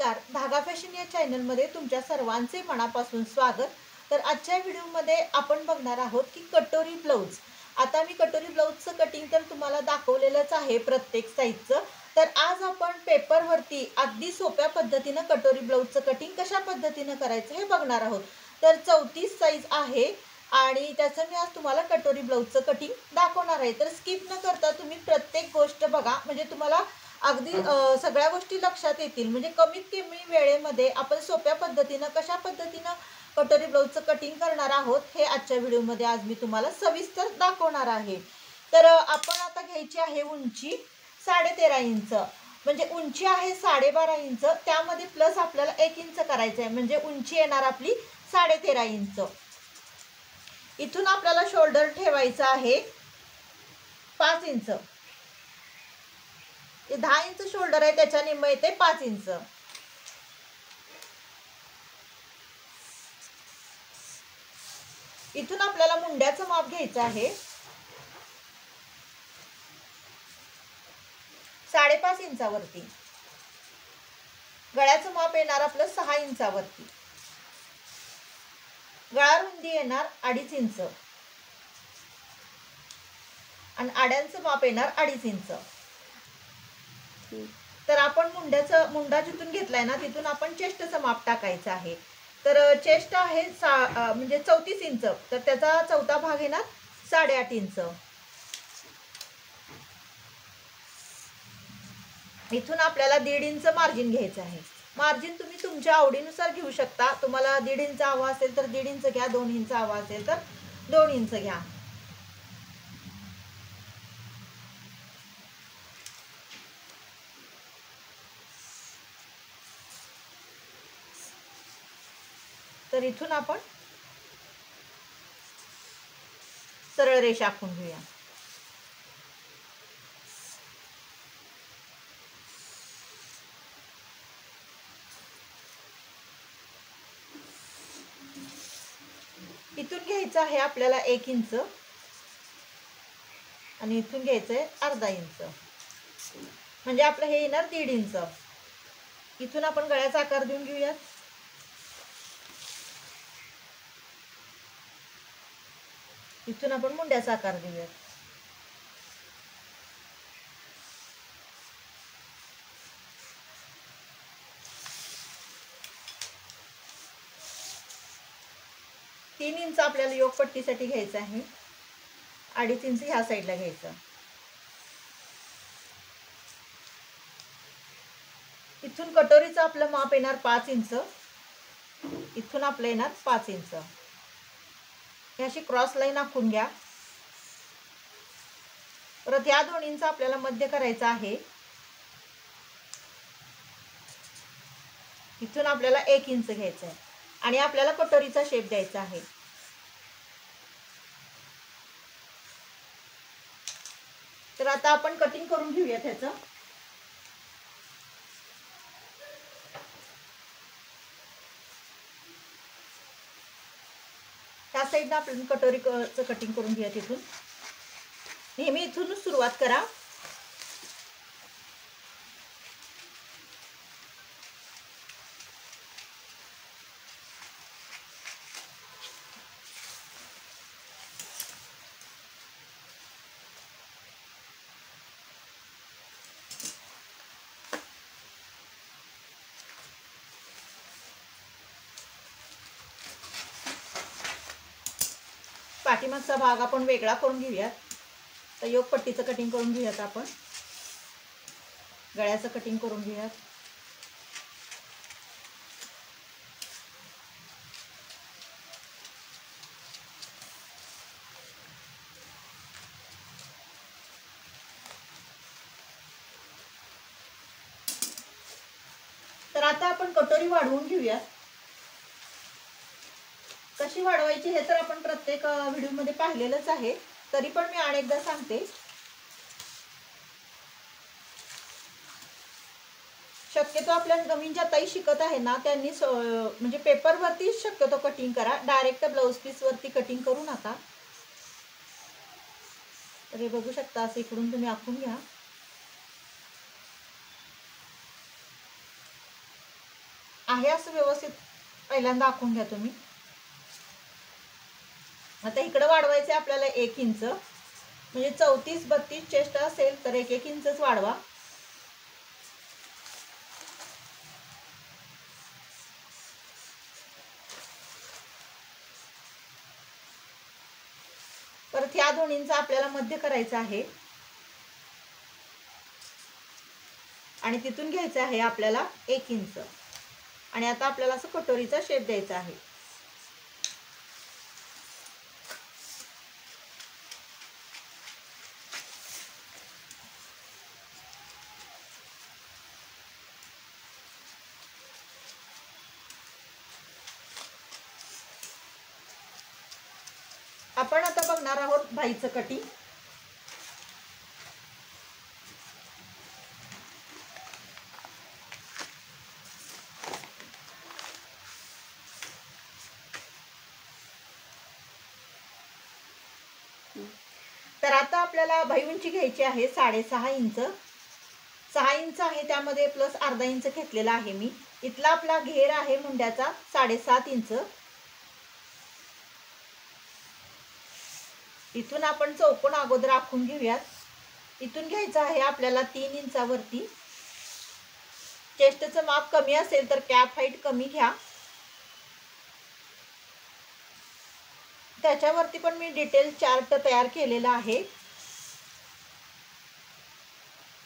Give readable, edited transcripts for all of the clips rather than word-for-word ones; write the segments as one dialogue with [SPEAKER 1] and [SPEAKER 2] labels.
[SPEAKER 1] नमस्कार, धागा फॅशन या चॅनलमध्ये तुमच्या सर्वांचे मनापासून स्वागत। तर आजच्या व्हिडिओमध्ये आपण बघणार आहोत की कटोरी ब्लाउज। आता मी कटोरी ब्लाउजचं कटिंग तर तुम्हाला दाखवलेलंच आहे प्रत्येक साईजचं। तर आज आपण पेपरवरती अगदी सोप्या पद्धतीने कटोरी ब्लाउजचं कटिंग कशा पद्धतीने करायचं हे बघणार आहोत। तर 34 साईज आहे आणि त्याचं मी आज तुम्हाला कटोरी ब्लाउजचं कटिंग दाखवणार आहे। तर स्किप न करता तुम्ही प्रत्येक गोष्ट बघा, म्हणजे तुम्हाला अगदी सगळ्या गोष्टी लक्षात येतील। म्हणजे कमीत कमी वेळेमध्ये आपण सोप्या पद्धतीने कशा पद्धतीने कटोरी ब्लाउजचं कटिंग करणार आहोत हे आजच्या व्हिडिओमध्ये आज मी तुम्हाला सविस्तर दाखवणार आहे। तर आपण आता घ्यायची आहे उंची 13.5 इंच, म्हणजे उंची आहे 12.5 इंच, त्यामध्ये प्लस आपल्याला 1 इंच करायचं आहे, म्हणजे उंची येणार आपली 13.5 इंच। इथून आपल्याला शोल्डर ठेवायचा आहे 5 इंच। 10 इंच शोल्डर आहे, त्याच्या निम्मे येते 5 इंच। इथून आपल्याला मुंड्याचं माप घ्यायचं आहे 5.5 इंचावरती। गळ्याचं माप येणार आपलं 6 इंचावरती। गळा रुंदी येणार 2.5 इंच आणि आड्यांचं माप येणार 2.5 इंच। तर आपण मुंडा जिथून घेतलाय ना तिथून आपण चेस्टचं माप टाकायचं आहे। तर चेस्ट आहे म्हणजे 34 इंच, तर त्याचा चौथा भाग येणार 8.5 इंच। इथून आपल्याला 1.5 इंच मार्जिन घ्यायचं आहे। मार्जिन तुम्ही तुमच्या आवडीनुसार घेऊ शकता। तुम्हाला 1.5 इंच हवा असेल तर 1.5 इंच घ्या, 2 इंच हवा असेल तर 2 इंच घ्या। तर इथून आपण सरळ रेषा आखून घेऊया। इथून घ्यायचं आहे आपल्याला 1 इंच आणि इथून घ्यायचं आहे अर्धा इंच, म्हणजे आपलं हे येणार 1.5 इंच। इथून आपण गळ्याचा आकार देऊन घेऊया। इथून आपण मुंड्याचा आकार देऊया। तीन इंच आपल्याला योग पट्टीसाठी घ्यायचं आहे, 2.5 इंच ह्या साईडला घ्यायचं। इथून कटोरीचं आपलं माप येणार 5 इंच, इथून आपलं येणार 5 इंच। ही अशी क्रॉस लाईन आखून घ्या। परत या 2 इंच आपल्याला मध्य करायचं आहे। इथून आपल्याला 1 इंच घ्यायचं आहे आणि आपल्याला कटोरीचा शेप द्यायचा आहे। तर आता आपण कटिंग करून घेऊया त्याचं। त्या साईडला आपण कटोरीचं कटिंग करून घेऊया। तिथून नेहमी इथूनच सुरुवात करा। पाठीमागचा भाग आपण वेगळा करून घेऊया। तर योग पट्टीचं कटिंग करून घेऊयात आपण, गळ्याचं कटिंग करून घेऊयात। तर आता आपण कटोरी वाढवून घेऊया। कशी वाढवायची हे तर आपण प्रत्येक व्हिडिओमध्ये पाहिलेलंच आहे, तरी पण मी अनेकदा सांगते। शक्यतो आपल्या नवीन ज्या ताई शिकत आहे ना त्यांनी म्हणजे पेपरवरती शक्यतो कटिंग करा, डायरेक्ट ब्लाउज पीस वरती कटिंग करू नका। तर हे बघू शकता, असं इकडून तुम्ही आखून घ्या। आहे असं व्यवस्थित पहिल्यांदा दाखवून घ्या तुम्ही. आता इकडं वाढवायचं आपल्याला 1 इंच, म्हणजे 34-32 चेस्ट असेल तर 1-1 इंचच वाढवा. परत ह्या दोन्हींचा आपल्याला मध्य करायचं आहे आणि तिथून घ्यायचं आहे आपल्याला 1 इंच. आणि आता आपल्याला असं कटोरीचा शेप द्यायचा आहे. आपण आता बघणार आहोत बाहीचं कटिंग. तर आता आपल्याला बाही उंची घ्यायची आहे 6.5 इंच. 6 इंच आहे, त्यामध्ये प्लस अर्धा इंच घेतलेला आहे मी. इथला आपला घेर आहे मुंड्याचा 7.5 इंच. इथून आपण चौकोन अगोदर आखून घेऊयात. इथून घ्यायचं आहे आपल्याला 3 इंचावरती. चेस्टचं माप कमी असेल तर कॅप हाईट कमी घ्या. त्याच्यावरती पण मी डिटेल चार्ट तयार केलेला आहे,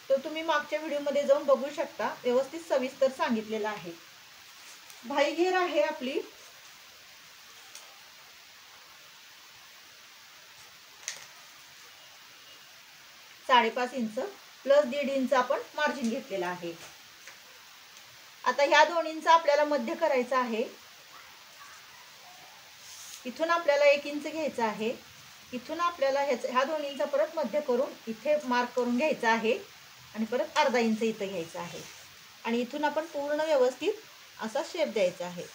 [SPEAKER 1] तो तुम्ही मागच्या व्हिडिओमध्ये जाऊन बघू शकता. व्यवस्थित सविस्तर सांगितलेलं आहे. बाही घेर आहे आपली 5.5 इंच, प्लस 1.5 इंच आपण मार्जिन घेतलेला आहे. आता ह्या दोन्हींचा आपल्याला मध्य करायचा आहे. इथून आपल्याला 1 इंच घ्यायचं आहे. इथून आपल्याला ह्या दोन्हींचा परत मध्य करून इथे मार्क करून घ्यायचा आहे आणि परत अर्धा इंच इथं घ्यायचं आहे आणि इथून आपण पूर्ण व्यवस्थित असा शेप द्यायचा आहे.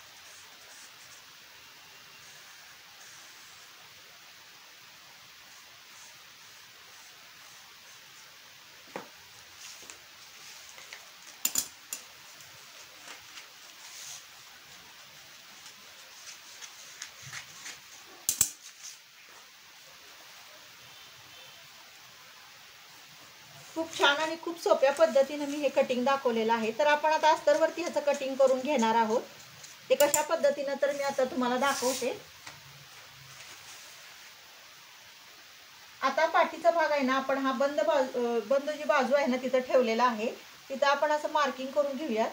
[SPEAKER 1] खूप छान आणि खूप सोप्या पद्धतीने मी हे कटिंग दाखवलेलं आहे. तर आपण आता अस्तरवरती ह्याचं कटिंग करून घेणार आहोत. ते कशा पद्धतीने तर मी आता तुम्हाला दाखवते. आता पाठीचा भाग आहे ना, आपण हा बंद जी बाजू आहे ना तिथं ठेवलेला आहे. तिथं आपण असं मार्किंग करून घेऊयात.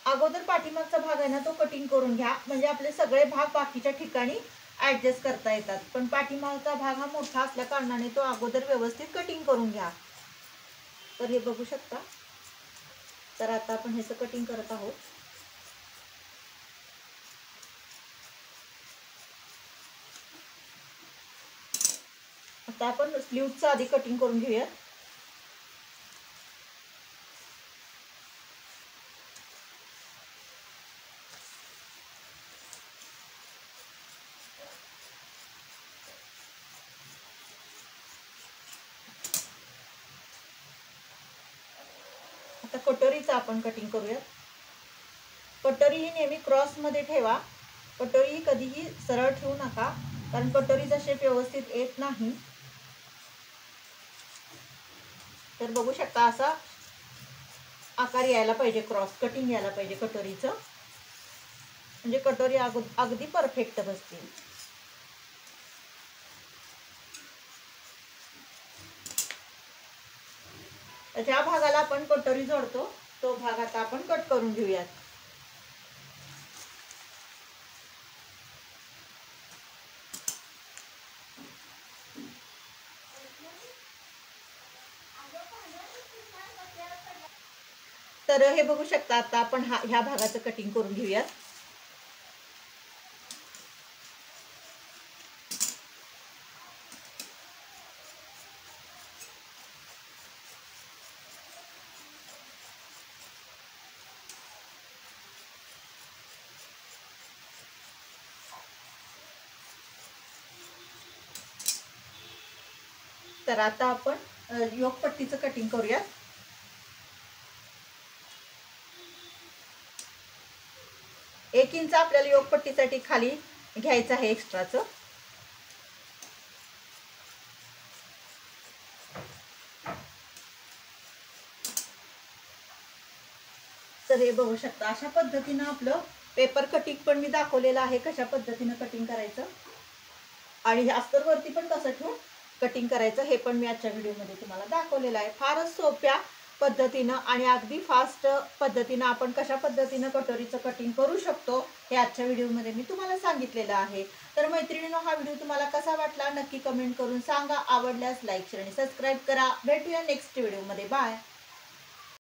[SPEAKER 1] अगोदर पाठीमागचा भाग आहे ना तो कटिंग करून घ्या, म्हणजे आपले सगळे भाग बाकीच्या ठिकाणी ॲडजस्ट करता येतात. पण पाठीमागचा भाग हा मोठा असल्या कारणाने तो अगोदर व्यवस्थित कटिंग करून घ्या. तर हे बघू शकता. तर आता आपण ह्याचं कटिंग करत आहोत. आता आपण स्लीव्हचं आधी कटिंग करून घेऊया. आता कटोरीचं आपण कटिंग करूया. कटोरी ही नेहमी क्रॉसमध्ये ठेवा. कटोरी ही कधीही सरळ ठेवू नका, कारण कटोरीचा शेप व्यवस्थित येत नाही. तर बघू शकता असा आकार यायला पाहिजे, क्रॉस कटिंग यायला पाहिजे कटोरीचं, म्हणजे कटोरी अगदी परफेक्ट बसते. ज्या भागाला आपण कटोरी जोडतो तो भाग आता आपण कट करून घेऊयात. तर हे बघू शकता. आता आपण ह्या भागाचं कटिंग करून घेऊयात. तर आता आपण योक पट्टीचं कटिंग करूयात. 1 इंच आपल्याला योगपट्टीसाठी खाली घ्यायचं आहे एक्स्ट्राचं. तर हे बघू शकता अशा पद्धतीनं आपलं पेपर कटिंग पण मी दाखवलेलं आहे, कशा पद्धतीनं कटिंग करायचं आणि अस्तरवरती पण कसं ठेवून कटिंग करायचं हे पण मी आजच्या व्हिडिओमध्ये तुम्हाला दाखवलेलं आहे. फारच सोप्या पद्धतीनं आणि अगदी फास्ट पद्धतीनं आपण कशा पद्धतीनं कटोरीचं कटिंग करू शकतो हे आजच्या व्हिडिओमध्ये मी तुम्हाला सांगितलेलं आहे. तर मैत्रिणींनो, हा व्हिडिओ तुम्हाला कसा वाटला नक्की कमेंट करून सांगा. आवडल्यास लाईक शेअर आणि सबस्क्राईब करा. भेटूया नेक्स्ट व्हिडिओमध्ये. बाय.